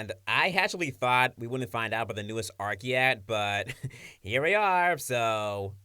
And I actually thought we wouldn't find out about the newest arc yet, but here we are, so...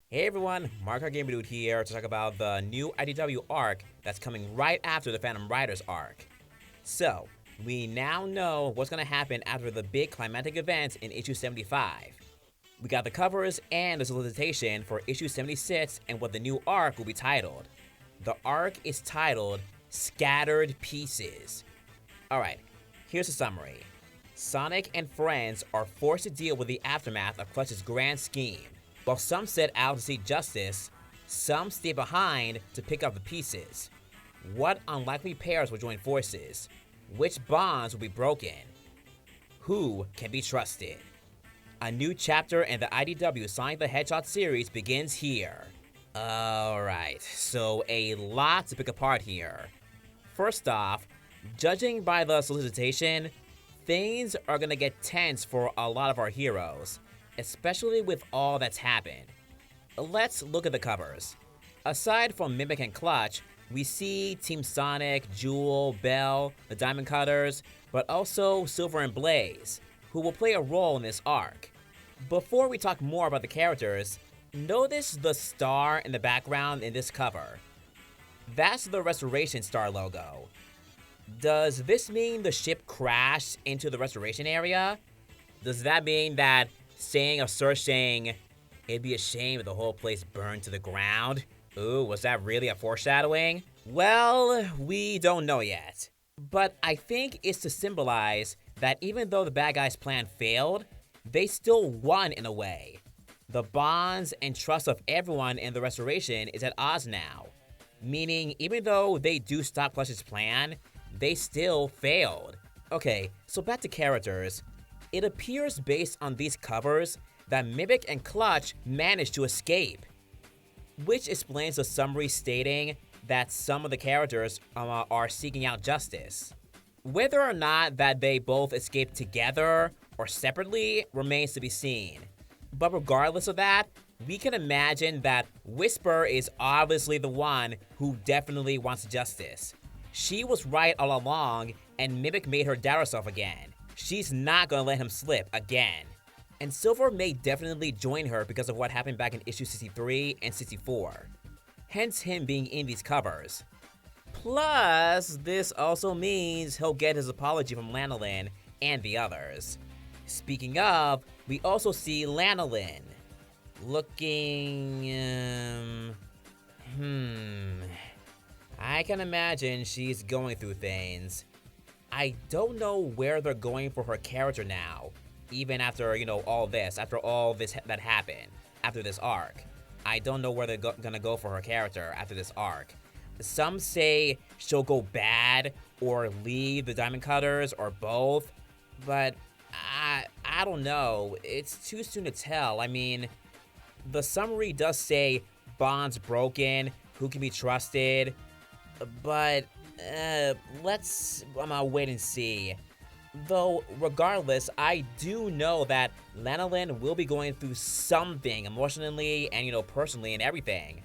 Hey everyone, Mark our Gamer Dude here to talk about the new IDW arc that's coming right after the Phantom Riders arc. So, we now know what's going to happen after the big climactic event in issue 75. We got the covers and the solicitation for issue 76 and what the new arc will be titled. The arc is titled Scattered Pieces. Alright, here's a summary. Sonic and friends are forced to deal with the aftermath of Clutch's grand scheme. While some set out to seek justice, some stay behind to pick up the pieces. What unlikely pairs will join forces? Which bonds will be broken? Who can be trusted? A new chapter in the IDW Sonic the Hedgehog series begins here. Alright, so a lot to pick apart here. First off, judging by the solicitation, things are gonna get tense for a lot of our heroes, especially with all that's happened. Let's look at the covers. Aside from Mimic and Clutch, we see Team Sonic, Jewel, Belle, the Diamond Cutters, but also Silver and Blaze, who will play a role in this arc. Before we talk more about the characters, notice the star in the background in this cover. That's the Restoration Star logo. Does this mean the ship crashed into the Restoration area? Does that mean that saying a search saying, "It'd be a shame if the whole place burned to the ground"? Ooh, was that really a foreshadowing? Well, we don't know yet. But I think it's to symbolize that even though the bad guys' plan failed, they still won in a way. The bonds and trust of everyone in the Restoration is at odds now. Meaning, even though they do stop Clutch's plan, they still failed. Okay, so back to characters. It appears based on these covers that Mimic and Clutch managed to escape, which explains the summary stating that some of the characters are seeking out justice. Whether or not that they both escaped together or separately remains to be seen. But regardless of that, we can imagine that Whisper is obviously the one who definitely wants justice. She was right all along, and Mimic made her doubt herself again. She's not gonna let him slip again. And Silver may definitely join her because of what happened back in issue 63 and 64. Hence him being in these covers. Plus, this also means he'll get his apology from Lanolin and the others. Speaking of, we also see Lanolin. Looking, I can imagine she's going through things. I don't know where they're going for her character now, even after, all this that happened, after this arc. I don't know where they're gonna go for her character after this arc. Some say she'll go bad or leave the Diamond Cutters or both, but I don't know. It's too soon to tell. I mean, the summary does say bonds broken, who can be trusted, but let's wait and see. Though, regardless, I do know that Lanolin will be going through something emotionally and, personally and everything.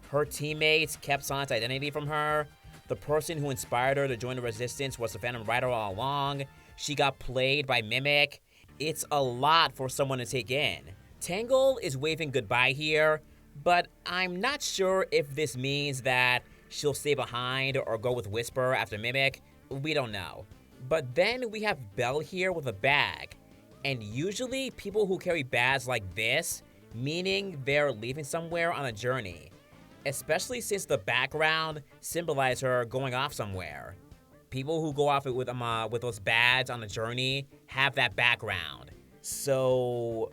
Her teammates kept Sonic's identity from her. The person who inspired her to join the Resistance was the Phantom Rider all along. She got played by Mimic. It's a lot for someone to take in. Tangle is waving goodbye here, but I'm not sure if this means that she'll stay behind or go with Whisper after Mimic. We don't know. But then we have Belle here with a bag. And usually people who carry bags like this, meaning they're leaving somewhere on a journey. Especially since the background symbolizes her going off somewhere. People who go off with those bags on a journey have that background. So,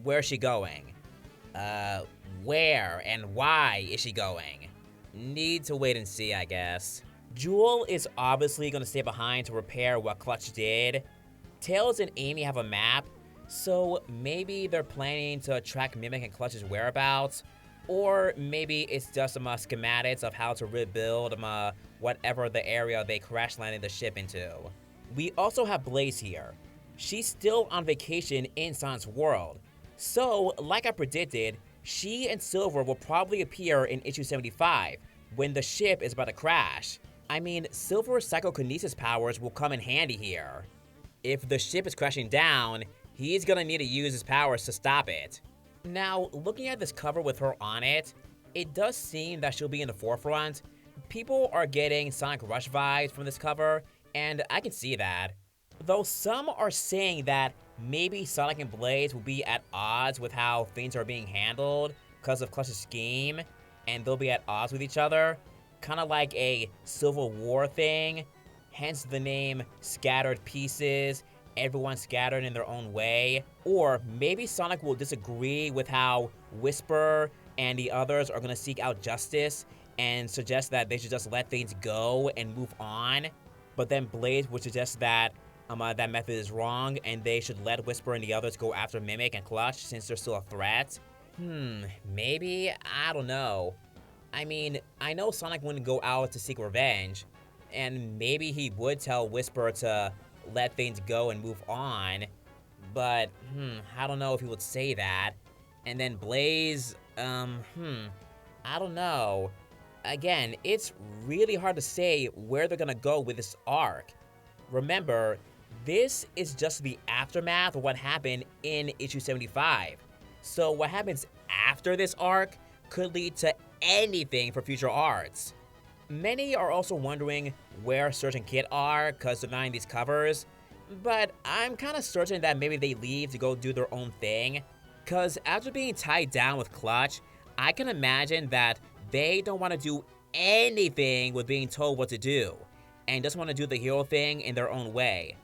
where's she going? Where and why is she going? Need to wait and see, I guess. Jewel is obviously going to stay behind to repair what Clutch did. Tails and Amy have a map, so maybe they're planning to track Mimic and Clutch's whereabouts, or maybe it's just some schematics of how to rebuild whatever the area they crash landed the ship into. We also have Blaze here. She's still on vacation in Sonic's world, so like I predicted, she and Silver will probably appear in issue 75 when the ship is about to crash. I mean, Silver's psychokinesis powers will come in handy here. If the ship is crashing down, he's gonna need to use his powers to stop it. Now, looking at this cover with her on it, it does seem that she'll be in the forefront. People are getting Sonic Rush vibes from this cover, and I can see that. Though some are saying that maybe Sonic and Blaze will be at odds with how things are being handled because of Clutch's scheme, and they'll be at odds with each other, kind of like a Civil War thing, hence the name Scattered Pieces, everyone scattered in their own way. Or maybe Sonic will disagree with how Whisper and the others are going to seek out justice and suggest that they should just let things go and move on. But then Blaze would suggest that that method is wrong and they should let Whisper and the others go after Mimic and Clutch since they're still a threat. Maybe? I don't know. I mean, I know Sonic wouldn't go out to seek revenge, and maybe he would tell Whisper to let things go and move on, but, I don't know if he would say that. And then Blaze, I don't know. Again, it's really hard to say where they're gonna go with this arc. Remember, this is just the aftermath of what happened in issue 75. So what happens after this arc could lead to anything for future arcs. Many are also wondering where Surge and Kit are because they're not in these covers, but I'm kind of certain that maybe they leave to go do their own thing, because after being tied down with Clutch, I can imagine that they don't want to do anything with being told what to do, and just want to do the hero thing in their own way.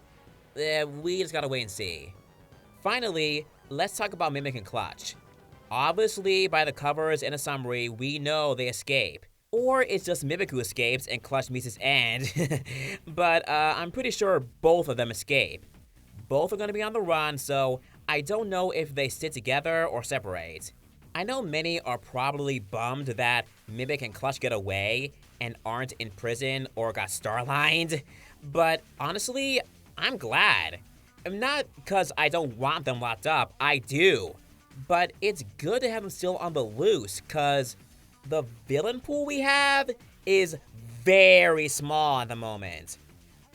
We just gotta wait and see. Finally, let's talk about Mimic and Clutch. Obviously, by the covers and a summary, we know they escape. Or it's just Mimic who escapes and Clutch meets his end. But I'm pretty sure both of them escape. Both are going to be on the run, so I don't know if they sit together or separate. I know many are probably bummed that Mimic and Clutch get away and aren't in prison or got starlined. But honestly, I'm glad. Not because I don't want them locked up, I do. But it's good to have them still on the loose, because the villain pool we have is very small at the moment.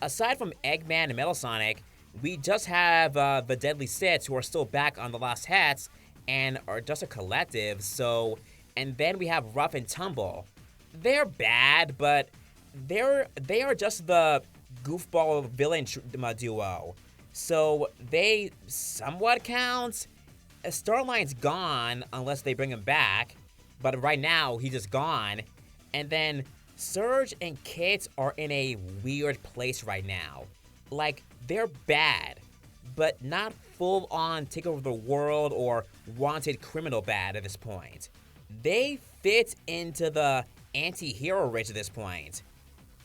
Aside from Eggman and Metal Sonic, we just have the Deadly Sits who are still back on the Lost Hats and are just a collective, and then we have Rough and Tumble. They're bad, but they are just the goofball villain duo, so they somewhat count. Starline's gone unless they bring him back, but right now he's just gone. And then Surge and Kit are in a weird place right now. Like, they're bad, but not full-on take over the world or wanted criminal bad at this point. They fit into the anti-hero range at this point.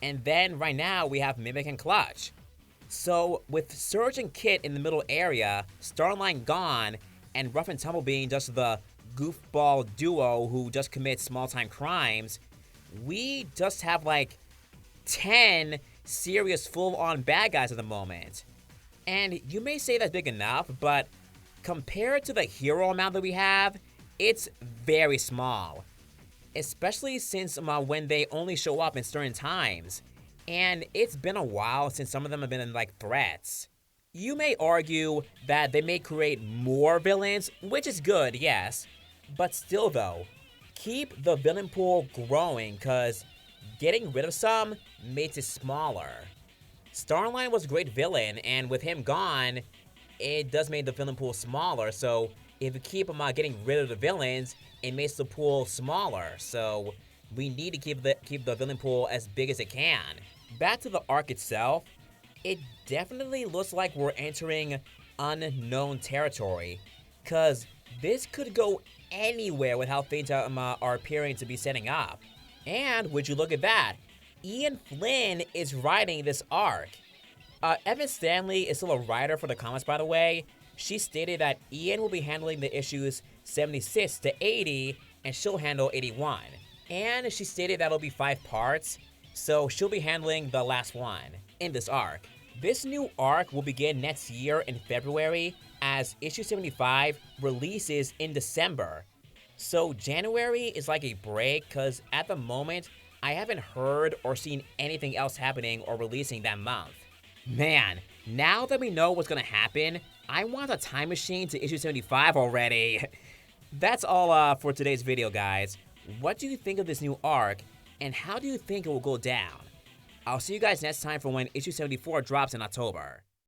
And then right now we have Mimic and Clutch. So with Surge and Kit in the middle area, Starline gone, and Rough and Tumble being just the goofball duo who just commit small-time crimes, we just have like 10 serious full-on bad guys at the moment. And you may say that's big enough, but compared to the hero amount that we have, it's very small. Especially since when they only show up in certain times. And it's been a while since some of them have been in like threats. You may argue that they may create more villains, which is good, yes. But still though, keep the villain pool growing, cause getting rid of some makes it smaller. Starline was a great villain, and with him gone, it does make the villain pool smaller, so if you keep getting rid of the villains, it makes the pool smaller, so we need to keep the villain pool as big as it can. Back to the arc itself, it definitely looks like we're entering unknown territory, cause this could go anywhere with how things are appearing to be setting up. And would you look at that, Ian Flynn is writing this arc. Evan Stanley is still a writer for the comics, by the way. She stated that Ian will be handling the issues 76 to 80, and she'll handle 81. And she stated that'll be 5 parts, so she'll be handling the last one in this arc. This new arc will begin next year in February, as issue 75 releases in December. So January is like a break, because at the moment, I haven't heard or seen anything else happening or releasing that month. Man, now that we know what's gonna happen, I want a time machine to issue 75 already. That's all for today's video, guys. What do you think of this new arc, and how do you think it will go down? I'll see you guys next time for when issue 74 drops in October.